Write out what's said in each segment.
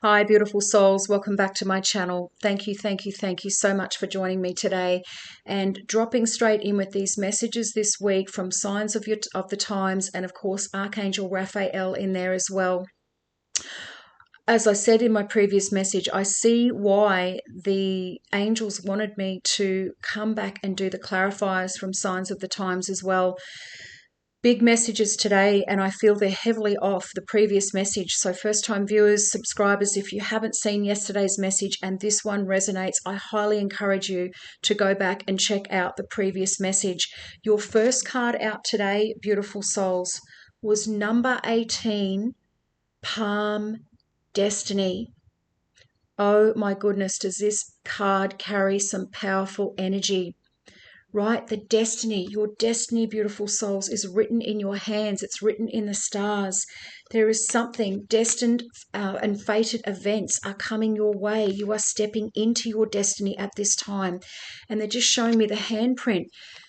Hi, beautiful souls. Welcome back to my channel. Thank you so much for joining me today and dropping straight in with these messages this week from signs of the times, and of course, Archangel Raphael in there as well. As I said in my previous message, I see why the angels wanted me to come back and do the clarifiers from signs of the times as well. Big messages today, and I feel they're heavily off the previous message. So first-time viewers, subscribers, if you haven't seen yesterday's message and this one resonates, I highly encourage you to go back and check out the previous message. Your first card out today, beautiful souls, was number 18, Palm Destiny. Oh my goodness, does this card carry some powerful energy? Right? The destiny, your destiny, beautiful souls, is written in your hands. It's written in the stars. There is something destined and fated events are coming your way. You are stepping into your destiny at this time. And they're just showing me the handprint.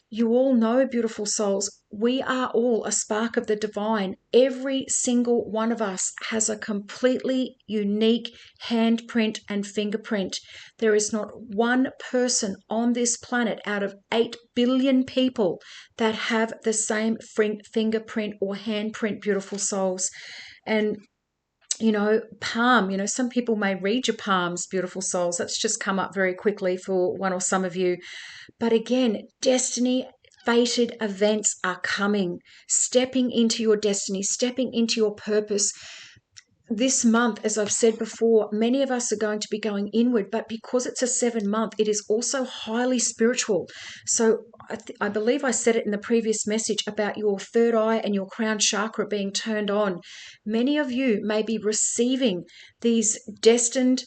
You all know, beautiful souls, we are all a spark of the divine. Every single one of us has a completely unique handprint and fingerprint. There is not one person on this planet out of 8 billion people that have the same fingerprint or handprint, beautiful souls. And palm, some people may read your palms, beautiful souls. That's just come up very quickly for one or some of you. But again, destiny, fated events are coming. Stepping into your destiny, stepping into your purpose. This month, as I've said before, many of us are going to be going inward, but because it's a 7-month, it is also highly spiritual. So I believe I said it in the previous message about your third eye and your crown chakra being turned on. Many of you may be receiving these destined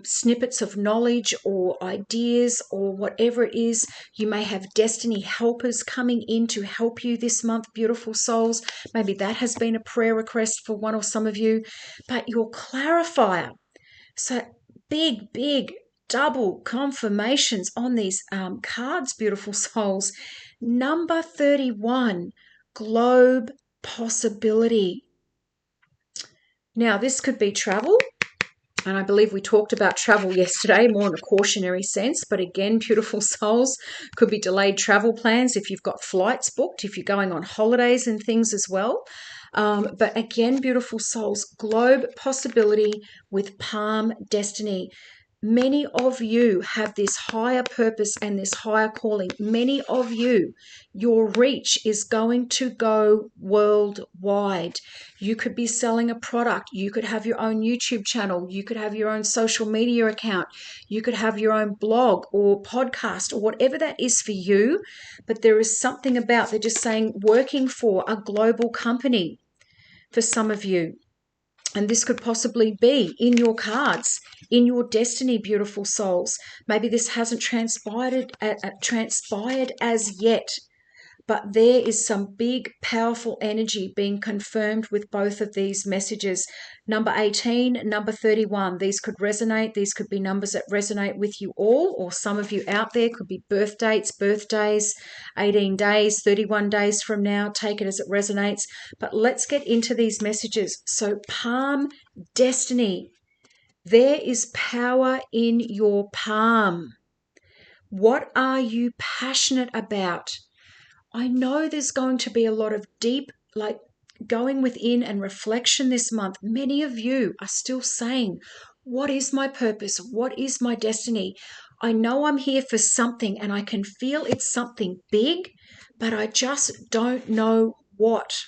snippets of knowledge or ideas or whatever it is. You may have destiny helpers coming in to help you this month, beautiful souls. Maybe that has been a prayer request for one or some of you. But your clarifier, so big double confirmations on these cards, beautiful souls. Number 31, globe possibility. Now, this could be travel. And I believe we talked about travel yesterday, more in a cautionary sense. But again, beautiful souls, could be delayed travel plans if you've got flights booked, if you're going on holidays and things as well. But again, beautiful souls, globe possibility with palm destiny. Many of you have this higher purpose and this higher calling. Many of you, your reach is going to go worldwide. You could be selling a product. You could have your own YouTube channel. You could have your own social media account. You could have your own blog or podcast or whatever that is for you. But there is something about, they're just saying, working for a global company for some of you. And this could possibly be in your cards, in your destiny, beautiful souls. Maybe this hasn't transpired as yet, but there is some big, powerful energy being confirmed with both of these messages. Number 18, number 31, these could resonate. These could be numbers that resonate with you all, or some of you out there could be birth dates, birthdays, 18 days, 31 days from now. Take it as it resonates. But let's get into these messages. So palm destiny. There is power in your palm. What are you passionate about? I know there's going to be a lot of deep, going within and reflection this month. Many of you are still saying, what is my purpose? What is my destiny? I know I'm here for something and I can feel it's something big, but I just don't know what.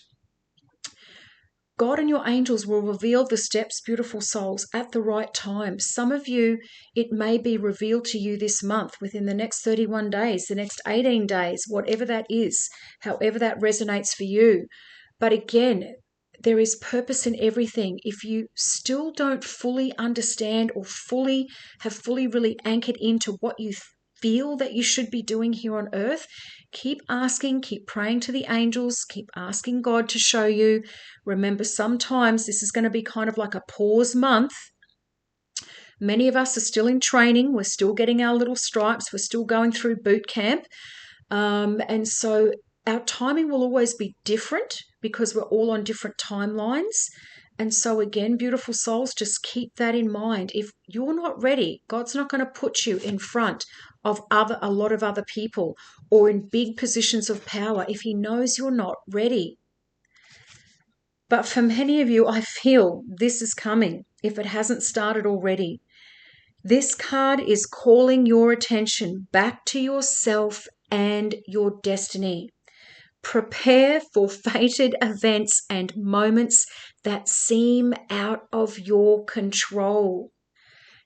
God and your angels will reveal the steps, beautiful souls, at the right time. Some of you, it may be revealed to you this month, within the next 31 days, the next 18 days, whatever that is, however that resonates for you. But again, there is purpose in everything. If you still don't fully understand or have fully really anchored into what you feel that you should be doing here on earth, keep asking, keep praying to the angels, keep asking God to show you. Remember, sometimes this is going to be kind of like a pause month. Many of us are still in training. We're still getting our little stripes. We're still going through boot camp. And so our timing will always be different because we're all on different timelines. And so again, beautiful souls, just keep that in mind. If you're not ready, God's not going to put you in front of a lot of other people or in big positions of power if he knows you're not ready. But for many of you, I feel this is coming if it hasn't started already. This card is calling your attention back to yourself and your destiny. Prepare for fated events and moments that seem out of your control.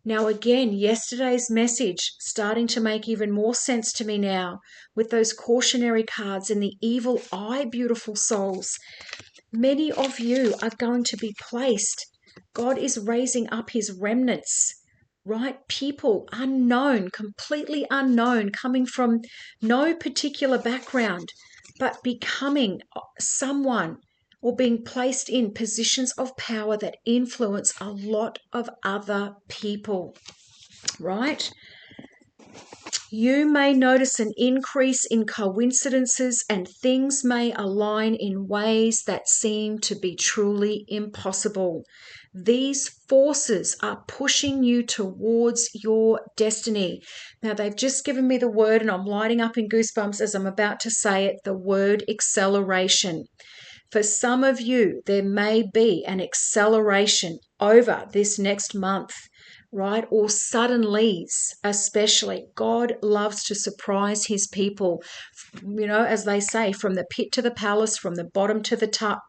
Now, again, yesterday's message starting to make even more sense to me now with those cautionary cards and the evil eye, beautiful souls. Many of you are going to be placed. God is raising up his remnants, right? People unknown, completely unknown, coming from no particular background, but becoming someone or being placed in positions of power that influence a lot of other people, right? You may notice an increase in coincidences and things may align in ways that seem to be truly impossible. These forces are pushing you towards your destiny. Now, they've just given me the word, and I'm lighting up in goosebumps as I'm about to say it, the word acceleration. For some of you, there may be an acceleration over this next month, right? Or suddenlies, especially. God loves to surprise his people, as they say, from the pit to the palace, from the bottom to the top,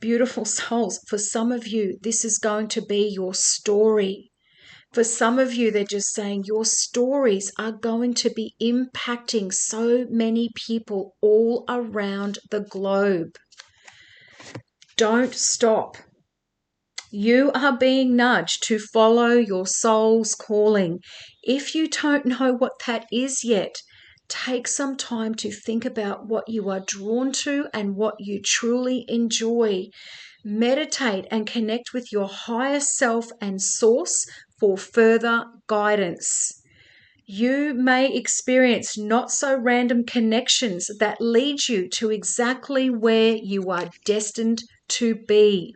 Beautiful souls, for some of you, this is going to be your story. For some of you, they're just saying your stories are going to be impacting so many people all around the globe. Don't stop. You are being nudged to follow your soul's calling. If you don't know what that is yet, take some time to think about what you are drawn to and what you truly enjoy. Meditate and connect with your higher self and source for further guidance. You may experience not so random connections that lead you to exactly where you are destined to be.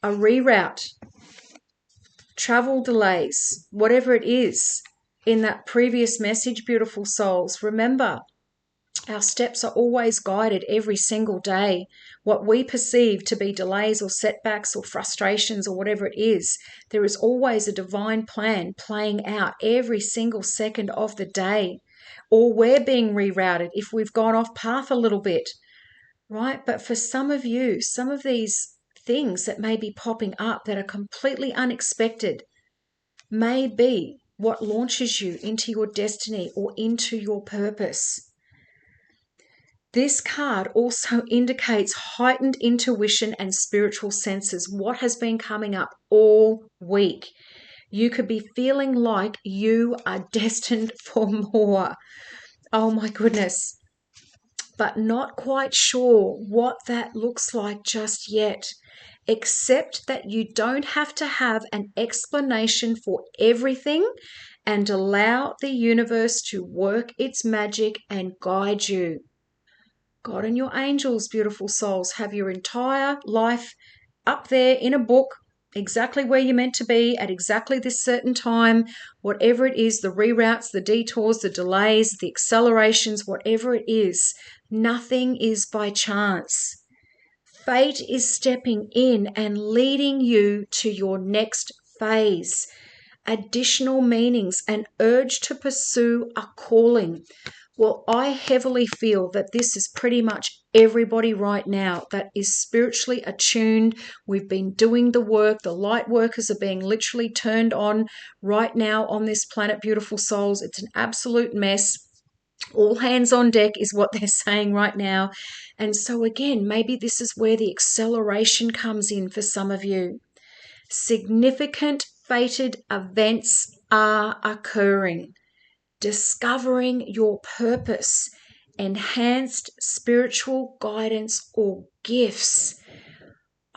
A reroute, travel delays, whatever it is in that previous message, beautiful souls. Remember, our steps are always guided every single day. What we perceive to be delays or setbacks or frustrations or whatever it is, there is always a divine plan playing out every single second of the day. Or we're being rerouted if we've gone off path a little bit, right? But for some of you, some of these things that may be popping up that are completely unexpected may be what launches you into your destiny or into your purpose. This card also indicates heightened intuition and spiritual senses, what has been coming up all week. You could be feeling like you are destined for more. Oh my goodness. But not quite sure what that looks like just yet, except that you don't have to have an explanation for everything and allow the universe to work its magic and guide you. God and your angels, beautiful souls, have your entire life up there in a book, exactly where you're meant to be at exactly this certain time, whatever it is, the reroutes, the detours, the delays, the accelerations, whatever it is, nothing is by chance. Fate is stepping in and leading you to your next phase. Additional meanings, an urge to pursue a calling. Well, I heavily feel that this is pretty much everybody right now that is spiritually attuned. We've been doing the work. The light workers are being literally turned on right now on this planet, beautiful souls. It's an absolute mess. All hands on deck is what they're saying right now. And so again, maybe this is where the acceleration comes in for some of you. Significant fated events are occurring. Discovering your purpose, enhanced spiritual guidance or gifts.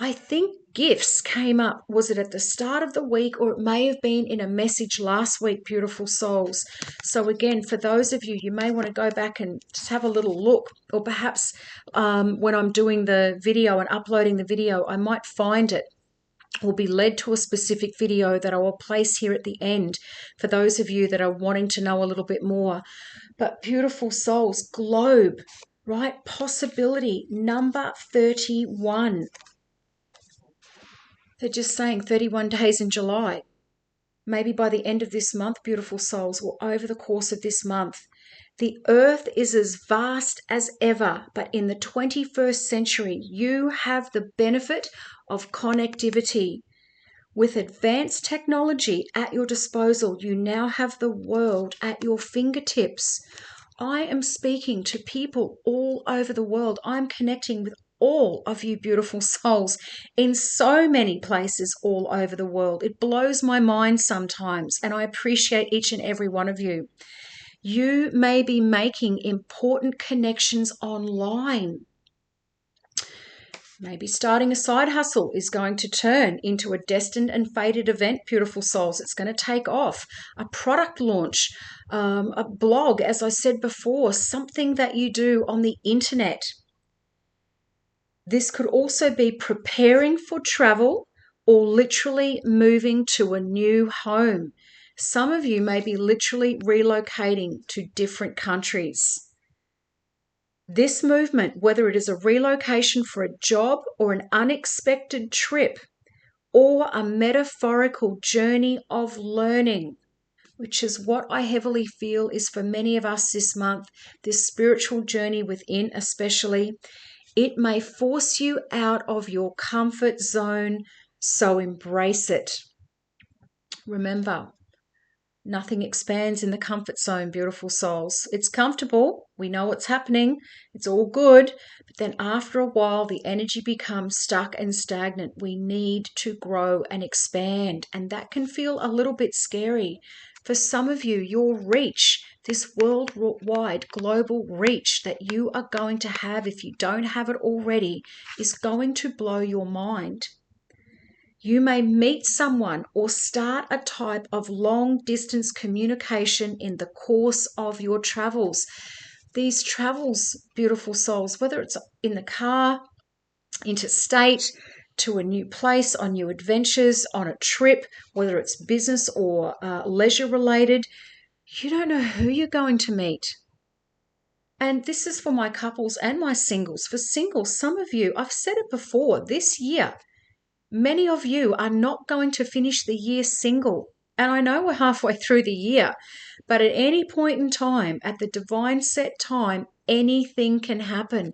I think gifts came up. Was it at the start of the week, or it may have been in a message last week, beautiful souls? So again, for those of you, you may want to go back and just have a little look, or perhaps when I'm doing the video and uploading the video, I might find it or be led to a specific video that I will place here at the end for those of you that are wanting to know a little bit more. But beautiful souls, globe, right? Possibility number 31. They're just saying 31 days in July. Maybe by the end of this month, beautiful souls, or over the course of this month. The earth is as vast as ever, but in the 21st century, you have the benefit of connectivity. With advanced technology at your disposal, you now have the world at your fingertips. I am speaking to people all over the world. I'm connecting with all of you beautiful souls in so many places all over the world. It blows my mind sometimes, and I appreciate each and every one of you. You may be making important connections online. Maybe starting a side hustle is going to turn into a destined and fated event, beautiful souls. It's going to take off. A product launch, a blog, as I said before, something that you do on the internet. This could also be preparing for travel or literally moving to a new home. Some of you may be literally relocating to different countries. This movement, whether it is a relocation for a job or an unexpected trip or a metaphorical journey of learning, which is what I heavily feel is for many of us this month, this spiritual journey within especially, it may force you out of your comfort zone, so embrace it. Remember, nothing expands in the comfort zone, beautiful souls. It's comfortable. We know what's happening. It's all good. But then after a while, the energy becomes stuck and stagnant. We need to grow and expand. And that can feel a little bit scary. For some of you, your reach, this worldwide global reach that you are going to have, if you don't have it already, is going to blow your mind. You may meet someone or start a type of long-distance communication in the course of your travels. These travels, beautiful souls, whether it's in the car, interstate, to a new place, on new adventures, on a trip, whether it's business or leisure-related, you don't know who you're going to meet. And this is for my couples and my singles. For singles, some of you, I've said it before, this year, many of you are not going to finish the year single. And I know we're halfway through the year, but at any point in time, at the divine set time, anything can happen.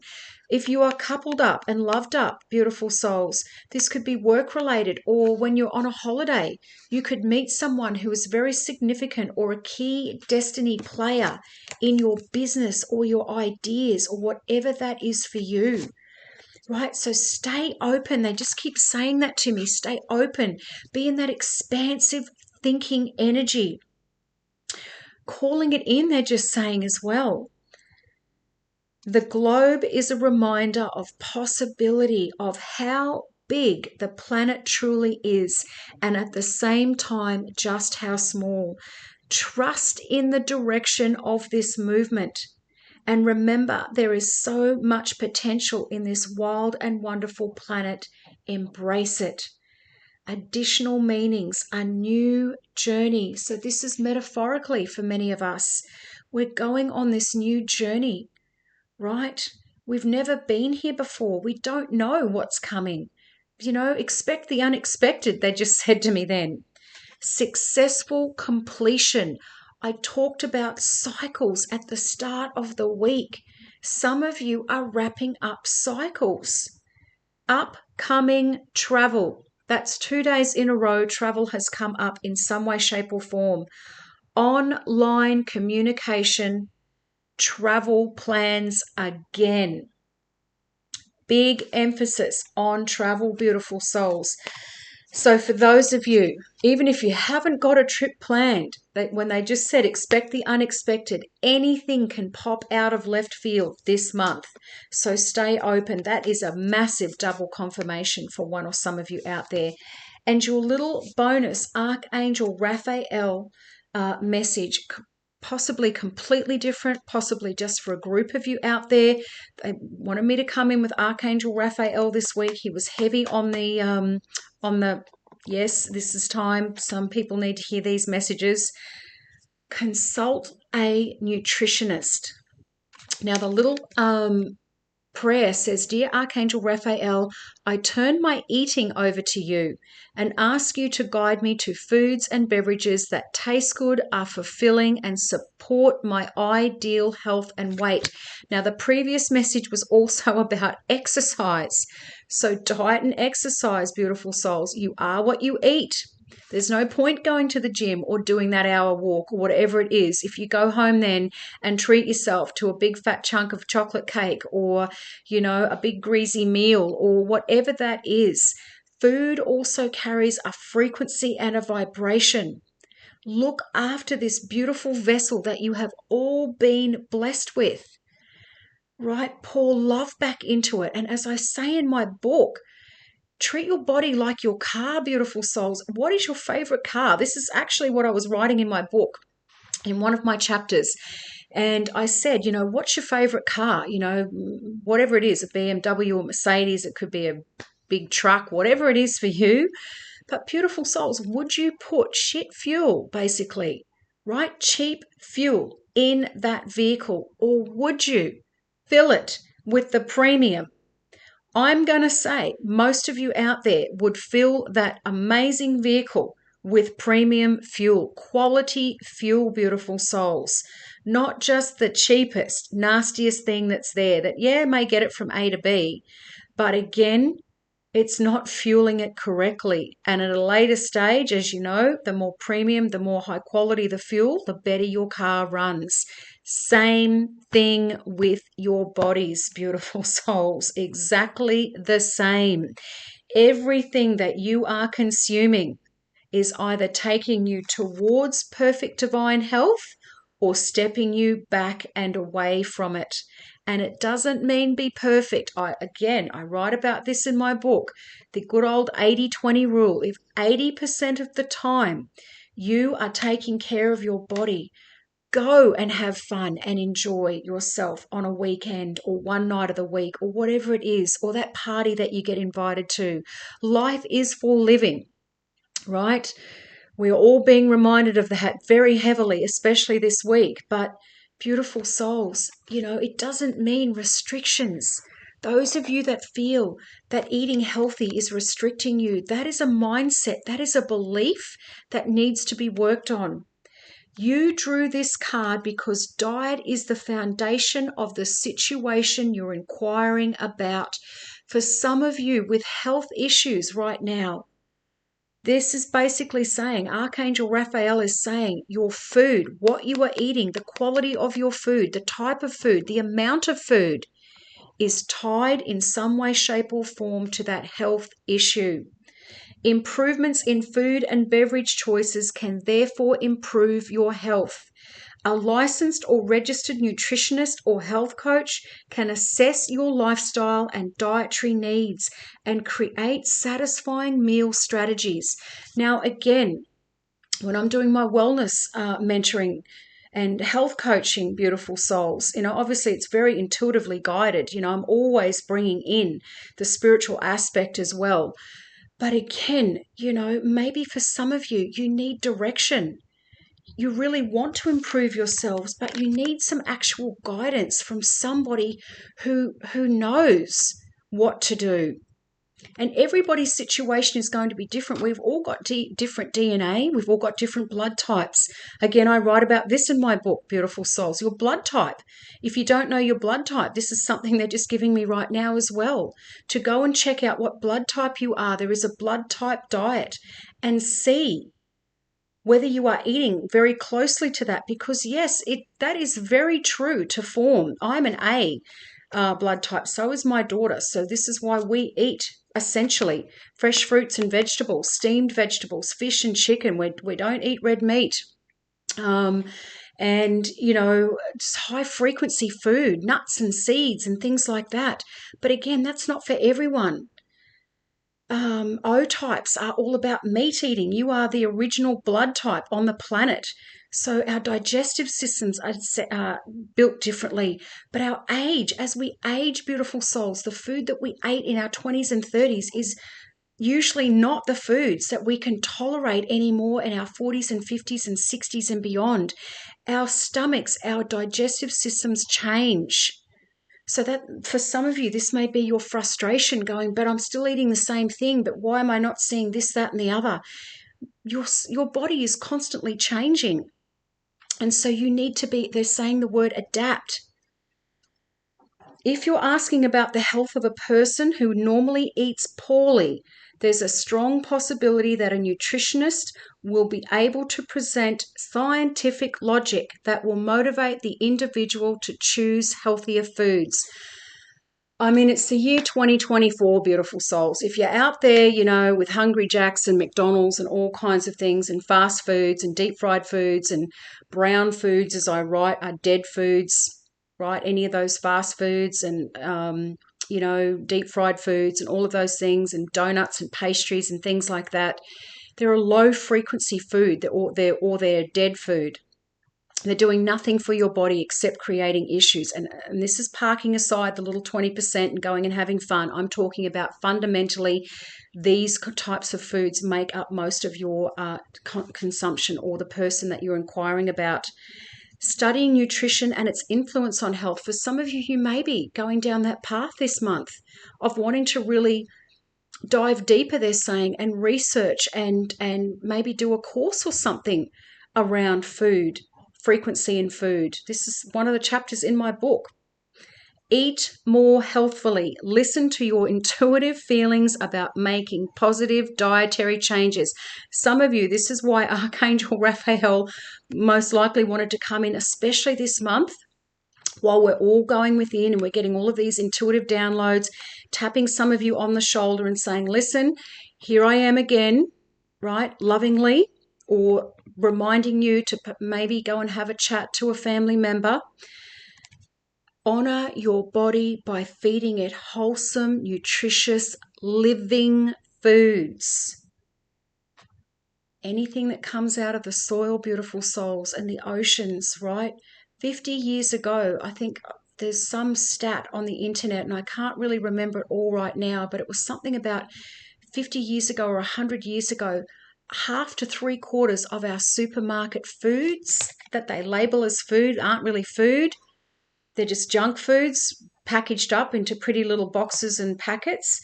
If you are coupled up and loved up, beautiful souls, this could be work related, or when you're on a holiday, you could meet someone who is very significant or a key destiny player in your business or your ideas or whatever that is for you. Right, so stay open. They just keep saying that to me. Stay open. Be in that expansive thinking energy. Calling it in, they're just saying as well. The globe is a reminder of possibility, of how big the planet truly is, and at the same time, just how small. Trust in the direction of this movement. And remember, there is so much potential in this wild and wonderful planet. Embrace it. Additional meanings, a new journey. So this is metaphorically for many of us. We're going on this new journey, right? We've never been here before. We don't know what's coming. You know, expect the unexpected, they just said to me then. Successful completion. I talked about cycles at the start of the week. Some of you are wrapping up cycles. Upcoming travel. That's 2 days in a row. Travel has come up in some way, shape, or form. Online communication, travel plans again. Big emphasis on travel, beautiful souls. So for those of you, even if you haven't got a trip planned, when they just said expect the unexpected, anything can pop out of left field this month. So stay open. That is a massive double confirmation for one or some of you out there. And your little bonus Archangel Raphael message, possibly completely different, possibly just for a group of you out there. They wanted me to come in with Archangel Raphael this week. He was heavy on the yes, this is time. Some people need to hear these messages. Consult a nutritionist. Now, the little prayer says, Dear Archangel Raphael, I turn my eating over to you and ask you to guide me to foods and beverages that taste good, are fulfilling, and support my ideal health and weight. Now, the previous message was also about exercise. So diet and exercise, beautiful souls. You are what you eat. There's no point going to the gym or doing that hour walk or whatever it is. If you go home then and treat yourself to a big fat chunk of chocolate cake or, a big greasy meal or whatever that is, food also carries a frequency and a vibration. Look after this beautiful vessel that you have all been blessed with, right? Pour love back into it. And as I say in my book, treat your body like your car, beautiful souls. What is your favorite car? This is actually what I was writing in my book in one of my chapters. And I said, what's your favorite car? Whatever it is, a BMW, a Mercedes, it could be a big truck, whatever it is for you. But beautiful souls, would you put shit fuel, basically, right? Cheap fuel in that vehicle, or would you fill it with the premium? I'm going to say most of you out there would fill that amazing vehicle with premium fuel, quality fuel, beautiful souls, not just the cheapest, nastiest thing that's there that, may get it from A to B. But again, it's not fueling it correctly. And at a later stage, as you know, the more premium, the more high quality the fuel, the better your car runs. Same thing with your bodies, beautiful souls. Exactly the same. Everything that you are consuming is either taking you towards perfect divine health or stepping you back and away from it. And it doesn't mean be perfect. I write about this in my book, the good old 80-20 rule. If 80% of the time you are taking care of your body, go and have fun and enjoy yourself on a weekend or one night of the week or whatever it is, or that party that you get invited to. Life is for living, right? We are all being reminded of that very heavily, especially this week. But beautiful souls, it doesn't mean restrictions. Those of you that feel that eating healthy is restricting you, that is a mindset, that is a belief that needs to be worked on. You drew this card because diet is the foundation of the situation you're inquiring about. For some of you with health issues right now, this is basically saying, Archangel Raphael is saying, your food, what you are eating, the quality of your food, the type of food, the amount of food is tied in some way, shape, or form to that health issue. Improvements in food and beverage choices can therefore improve your health. A licensed or registered nutritionist or health coach can assess your lifestyle and dietary needs and create satisfying meal strategies. Now, again, when I'm doing my wellness mentoring and health coaching, beautiful souls, obviously it's very intuitively guided. I'm always bringing in the spiritual aspect as well. But again, maybe for some of you, you need direction. You really want to improve yourselves, but you need some actual guidance from somebody who knows what to do. And everybody's situation is going to be different. We've all got different DNA. We've all got different blood types. Again, I write about this in my book, Beautiful Souls, your blood type. If you don't know your blood type, this is something they're just giving me right now as well. To go and check out what blood type you are. There is a blood type diet and see whether you are eating very closely to that, because yes, that is very true to form. I'm an A blood type, so is my daughter. So this is why we eat essentially. Fresh fruits and vegetables, steamed vegetables, fish and chicken. We don't eat red meat. And, just high frequency food, nuts and seeds and things like that. But again, that's not for everyone. O types are all about meat eating. You are the original blood type on the planet. So our digestive systems are built differently. But our age, as we age, beautiful souls, the food that we ate in our 20s and 30s is usually not the foods that we can tolerate anymore in our 40s and 50s and 60s and beyond. Our stomachs, our digestive systems change. So that for some of you, this may be your frustration going, but I'm still eating the same thing, but why am I not seeing this, that, and the other? Your body is constantly changing. And so you need to be, they're saying the word adapt. If you're asking about the health of a person who normally eats poorly, there's a strong possibility that a nutritionist will be able to present scientific logic that will motivate the individual to choose healthier foods. I mean, it's the year 2024, beautiful souls. If you're out there, with Hungry Jacks and McDonald's and all kinds of things and fast foods and deep fried foods and brown foods, as I write, are dead foods, right? Any of those fast foods and, deep fried foods and all of those things and donuts and pastries and things like that. They're a low frequency food or they're dead food. They're doing nothing for your body except creating issues. And this is parking aside the little 20% and going and having fun. I'm talking about fundamentally these types of foods make up most of your consumption or the person that you're inquiring about. Studying nutrition and its influence on health. For some of you, you may be going down that path this month of wanting to really dive deeper, they're saying, and research and maybe do a course or something around food, frequency in food. This is one of the chapters in my book. Eat more healthfully. Listen to your intuitive feelings about making positive dietary changes. Some of you, this is why Archangel Raphael most likely wanted to come in, especially this month, while we're all going within and we're getting all of these intuitive downloads, tapping some of you on the shoulder and saying, listen, here I am again, right, lovingly, or reminding you to maybe go and have a chat to a family member. Honor your body by feeding it wholesome, nutritious, living foods. Anything that comes out of the soil, beautiful souls, and the oceans, right? 50 years ago, I think there's some stat on the internet, and I can't really remember it all right now, but it was something about 50 years ago or 100 years ago, half to 3/4 of our supermarket foods that they label as food aren't really food. They're just junk foods packaged up into pretty little boxes and packets.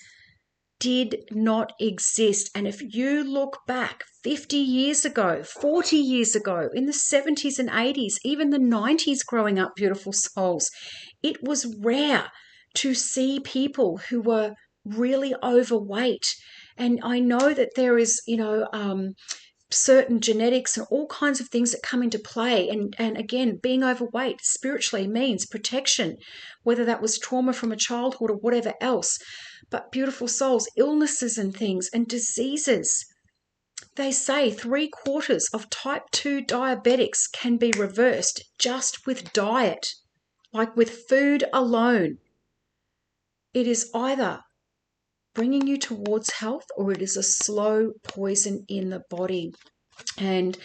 Did not exist. And if you look back 50 years ago, 40 years ago, in the 70s and 80s, even the 90s growing up, beautiful souls, it was rare to see people who were really overweight. And I know that there is, certain genetics and all kinds of things that come into play. And again, being overweight spiritually means protection, whether that was trauma from a childhood or whatever else. But beautiful souls, illnesses and things and diseases. They say 3/4 of type 2 diabetics can be reversed just with diet, like with food alone. It is either bringing you towards health or it is a slow poison in the body. And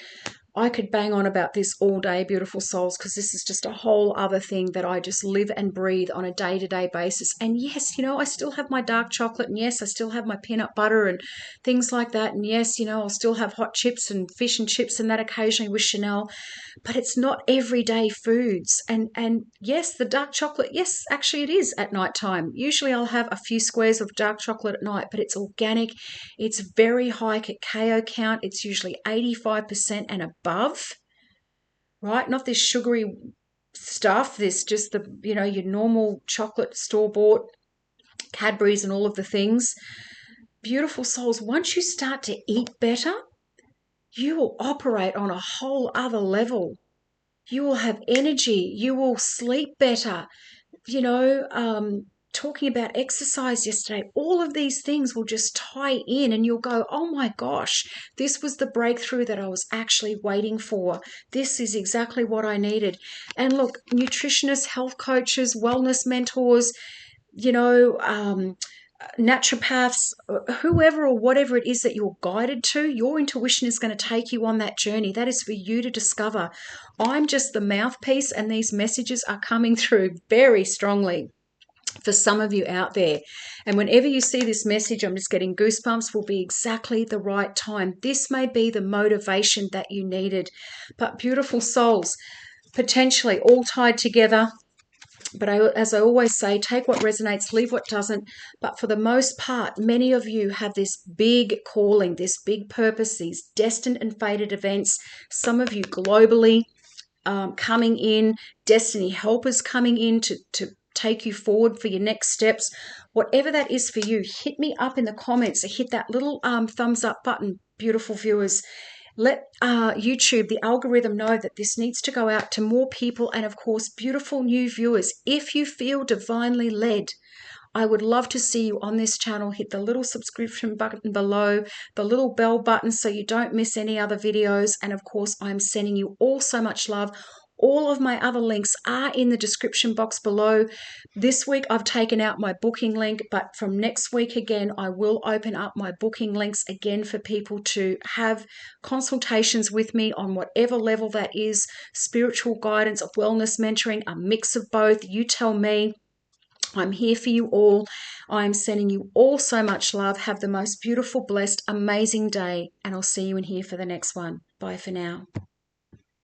I could bang on about this all day, beautiful souls, because this is just a whole other thing that I just live and breathe on a day-to-day basis. And yes, I still have my dark chocolate, and yes, I still have my peanut butter and things like that. And yes, I'll still have hot chips and fish and chips and that occasionally with Chanel, but it's not everyday foods. And yes, the dark chocolate, yes, actually it is at nighttime. Usually I'll have a few squares of dark chocolate at night, but it's organic. It's very high cacao count. It's usually 85% and above, right? Not this sugary stuff, this just your normal chocolate store-bought Cadbury's and all of the things. Beautiful souls, once you start to eat better, you will operate on a whole other level. You will have energy. You will sleep better. talking about exercise yesterday, all of these things will just tie in and you'll go, oh my gosh, this was the breakthrough that I was actually waiting for. This is exactly what I needed. And look, nutritionists, health coaches, wellness mentors, naturopaths, whoever or whatever it is that you're guided to, your intuition is going to take you on that journey. That is for you to discover. I'm just the mouthpiece, and these messages are coming through very strongly for some of you out there. And whenever you see this message, I'm just getting goosebumps, will be exactly the right time. This may be the motivation that you needed. But beautiful souls, potentially all tied together. But as I always say, take what resonates, leave what doesn't. But for the most part, many of you have this big calling, this big purpose, these destined and fated events. Some of you globally coming in, destiny helpers coming in to take you forward for your next steps. Whatever that is for you, hit me up in the comments. Hit that little thumbs up button, beautiful viewers. Let YouTube, the algorithm, know that this needs to go out to more people, and of course, beautiful new viewers. If you feel divinely led, I would love to see you on this channel. Hit the little subscription button below, the little bell button, so you don't miss any other videos. And of course, I'm sending you all so much love. All of my other links are in the description box below. This week I've taken out my booking link, but from next week again, I will open up my booking links again for people to have consultations with me on whatever level that is, spiritual guidance, wellness mentoring, a mix of both. You tell me. I'm here for you all. I'm sending you all so much love. Have the most beautiful, blessed, amazing day, and I'll see you in here for the next one. Bye for now.